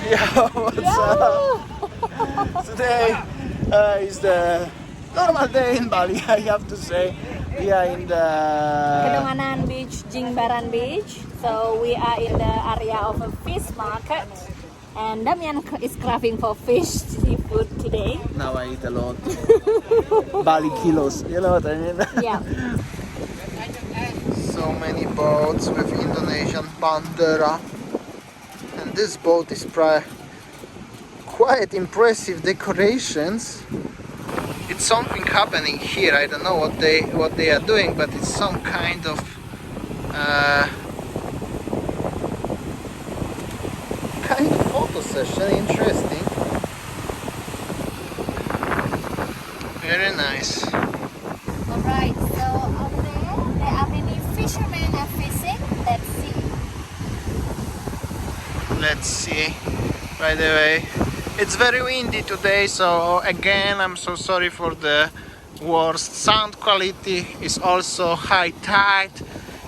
Yeah, what's up? Today is the normal day in Bali, I have to say. We are in the Kedonganan Beach, Jingbaran Beach. So we are in the area of a fish market. And Damian is craving for fish seafood today. Now I eat a lot. Bali kilos, you know what I mean? Yeah. So many boats with Indonesian bandera. And this boat is quite impressive decorations. It's something happening here. I don't know what they are doing, but it's some kind of photo session. Interesting. Very nice. Alright, so over there are many fishermen are fishing. Let's see. By the way, it's very windy today, so again I'm so sorry for the worst sound quality. It's also high tide.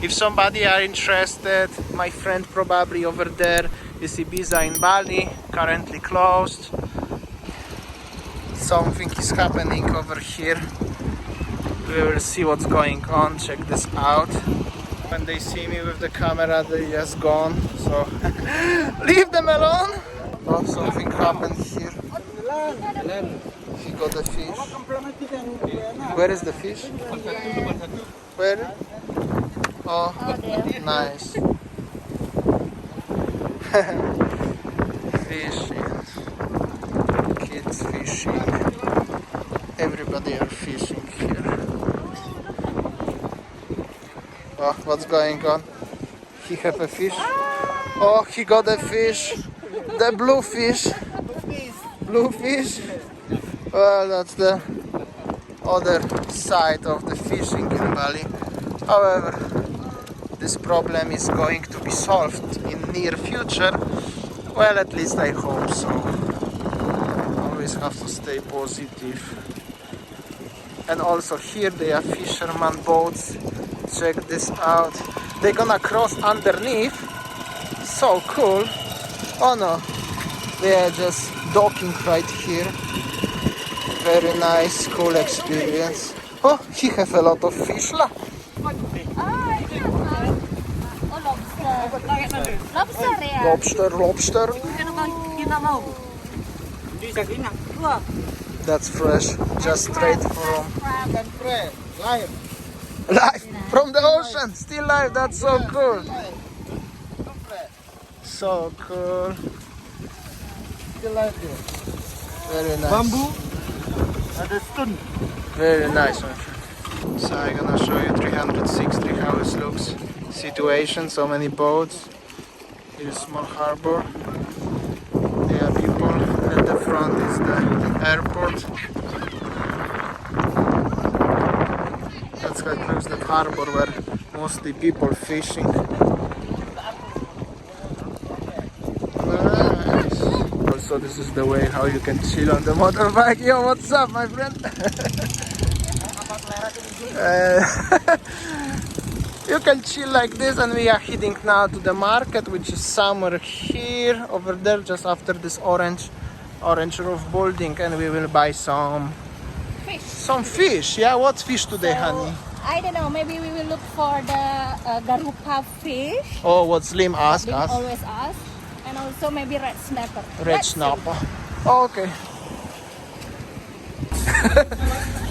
If somebody are interested, my friend probably over there is Ibiza in Bali, currently closed. Something is happening over here. We will see what's going on. Check this out. When they see me with the camera, they just gone. So leave them alone. Oh, something happened here. He got a fish. Where is the fish? Where? Oh, nice. Fishing. Kids fishing. Everybody are fishing here. Oh, what's going on? He have a fish. Oh, he got a fish. The blue fish. Blue fish. Well, that's the other side of the fishing in Bali. However, this problem is going to be solved in near future. Well, at least I hope so. Always have to stay positive. And also here they are fisherman boats. Check this out. They're gonna cross underneath. So cool. Oh no, they are just docking right here. Very nice, cool experience. Oh, he have a lot of fish. Lobster. That's fresh, just straight from live from the ocean, still live. That's so cool. So cool. Very nice. Bamboo and a stone. Very nice, my friend. So I'm gonna show you 360 how it looks. Situation, so many boats. Here's small harbor. There are people. At the front is the airport. That's how it looks, that harbor where mostly people fishing. Nice. Also, this is the way how you can chill on the motorbike. Yo, what's up, my friend? You can chill like this, and we are heading now to the market, which is somewhere here, over there, just after this orange roof building, and we will buy some Fish. Some fish. Yeah, what fish today, honey? I don't know, maybe we will look for the garupa fish. Oh, what Slim asked They us. always ask. And also maybe red snapper. Red snapper. Oh, okay.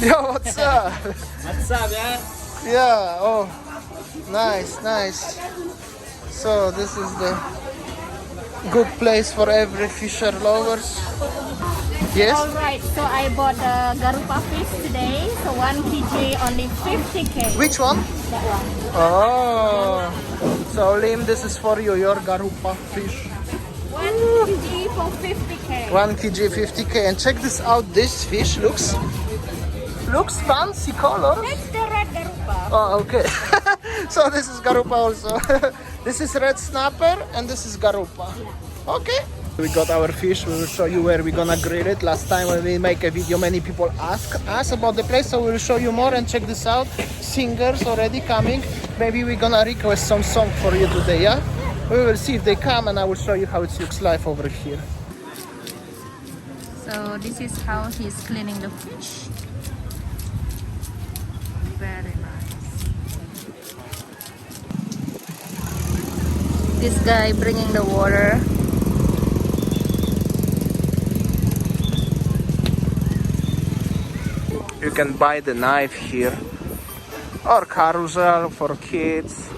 Yo, what's up? What's up, yeah? Yeah, oh, nice. So this is the good place for every fisher lovers. Yes? Alright, so I bought the garupa fish today. So 1 kg only 50k. Which one? That one. Oh, so Lim, this is for you, your garupa fish. 1 kg for 50k. 1 kg 50k. And check this out, this fish looks fancy color. That's the red garupa. Oh, okay. So this is garupa also. This is red snapper and this is garupa. Okay. We got our fish. We will show you where we're gonna grill it. Last time when we make a video, many people ask us about the place, so we'll show you more. And check this out, singers already coming. Maybe we're gonna request some song for you today, yeah? We will see if they come, and I will show you how it looks like over here. So this is how he's cleaning the fish. Very nice. This guy bringing the water. You can buy the knife here, or carousel for kids.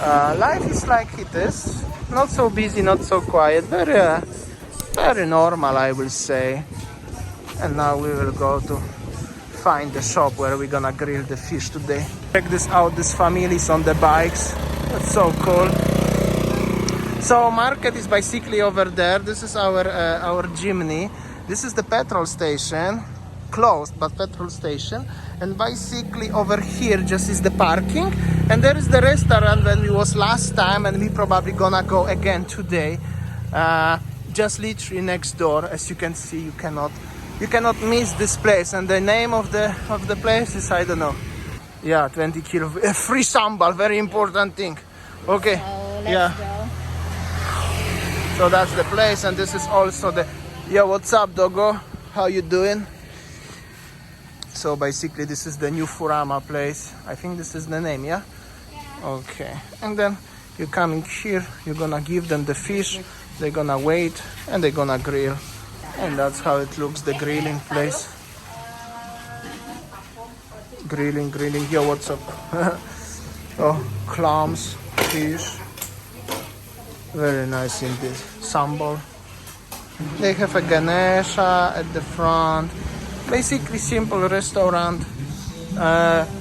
Life is like it is. Not so busy, not so quiet. Very normal, I will say. And now we will go to find the shop where we're gonna grill the fish today. Check this out, these families on the bikes. That's so cool. So market is basically over there. This is our chimney. This is the petrol station, closed but petrol station. And basically over here just is the parking. And there is the restaurant when we was last time, and we probably gonna go again today. Just literally next door. As you can see, you cannot miss this place. And the name of the place is, I don't know. Yeah, 20 kilo free sambal, very important thing. Okay. So let's go. So that's the place, and this is also the. Yo, what's up, doggo? How you doing? So basically, this is the new Furama place. I think this is the name, yeah? Okay. And then you're coming here. You're gonna give them the fish. They're gonna wait, and they're gonna grill. And that's how it looks, the grilling place. Grilling. Yo, what's up? Oh, clams, fish. Very nice indeed. Sambal. They have a Ganesha at the front. Basically simple restaurant.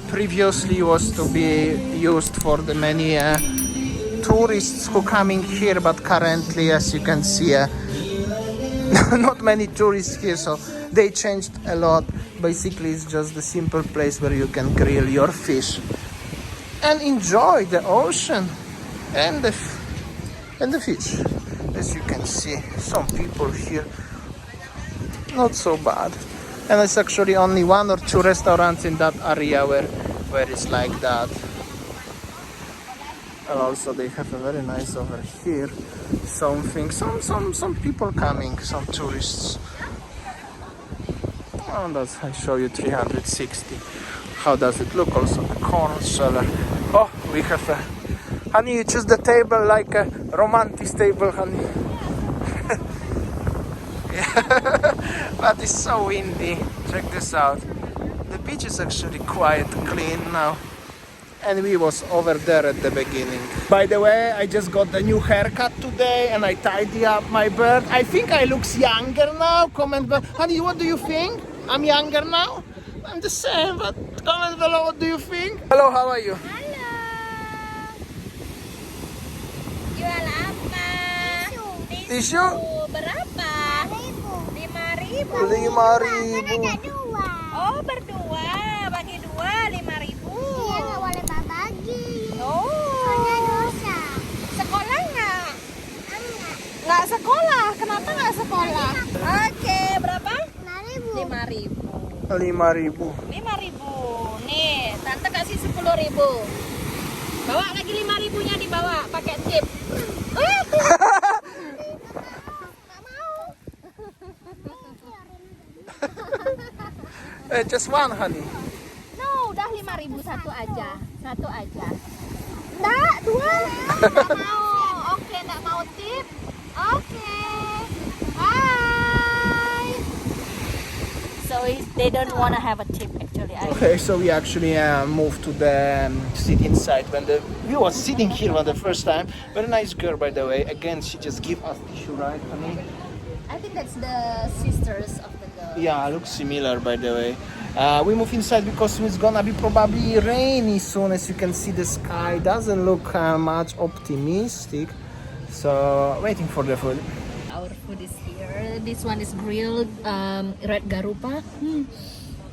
Previously was to be used for the many tourists who coming here, but currently, as you can see, not many tourists here, so they changed a lot. Basically, it's just the simple place where you can grill your fish and enjoy the ocean and the fish. As you can see, some people here, not so bad. And it's actually only 1 or 2 restaurants in that area where it's like that. And also they have a very nice over here something, some people coming, some tourists. And that's, I show you 360. How does it look? Also the corn cellar. Oh, we have a, honey, you choose the table like a romantic table, honey. Yeah. But it's so windy. Check this out. The beach is actually quite clean now. And we was over there at the beginning. By the way, I just got the new haircut today, and I tidy up my beard. I think I look younger now. Comment below. Honey, what do you think? I'm younger now? I'm the same, but comment below, what do you think? Hello, how are you? Halo. Jual apa? Tisu? Berapa? 5.000. 5.000. Oh, berdua. Bagi 2 5.000. Iya, nggak boleh bagi. Oh. Soalnya dosa. Sekolah nggak? Enggak. Nggak sekolah. Kenapa nggak sekolah? Oke, berapa? 5.000. 5.000. 5.000. 5.000. Nih, tante kasih 10.000. Bawa lagi 5.000-nya dibawa pakai tip. Just one, honey. No, udah 5.000 satu aja. Satu aja. Enggak, 2. Enggak mau. Oke, enggak mau tip. Oke. Bye. So they don't want to have a tip actually. Okay, so we actually moved to the sit inside when we was sitting here for the first time. Very nice girl, by the way. Again, she just give us tissue, right, honey? I think that's the sisters of the girl. Yeah, looks similar, by the way. We move inside because it's gonna be probably rainy soon. As you can see, the sky doesn't look much optimistic. So waiting for the food. Our food is here. This one is grilled red garupa.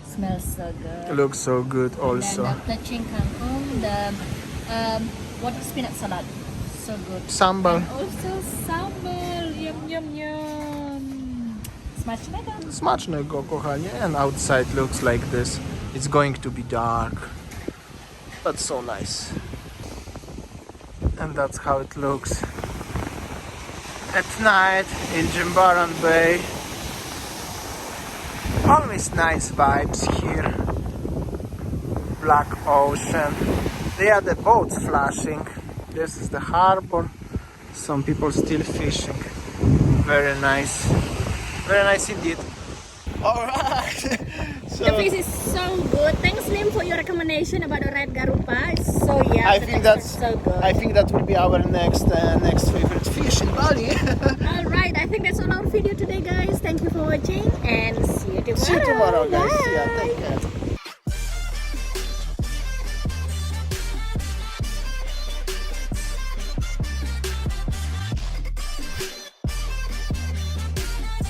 Smells so good. Looks so good also. And then the plecing kangkong, the water spinach salad. So good. Sambal. And also sambal. Yum yum yum. Smacznego. Smacznego, kochanie. And outside looks like this. It's going to be dark, but so nice. And that's how it looks at night in Jimbaran Bay. Always nice vibes here. Black ocean. There are the boats flashing. This is the harbor. Some people still fishing. Very nice. Very nice indeed. Alright. The fish is so good. Thanks, Lim, for your recommendation about the red garupa. It's so yeah. I think that's so good. I think that will be our next favorite fish in Bali. All right, I think that's all our video today, guys. Thank you for watching and see you tomorrow. See you tomorrow, guys. Bye. Yeah, take care.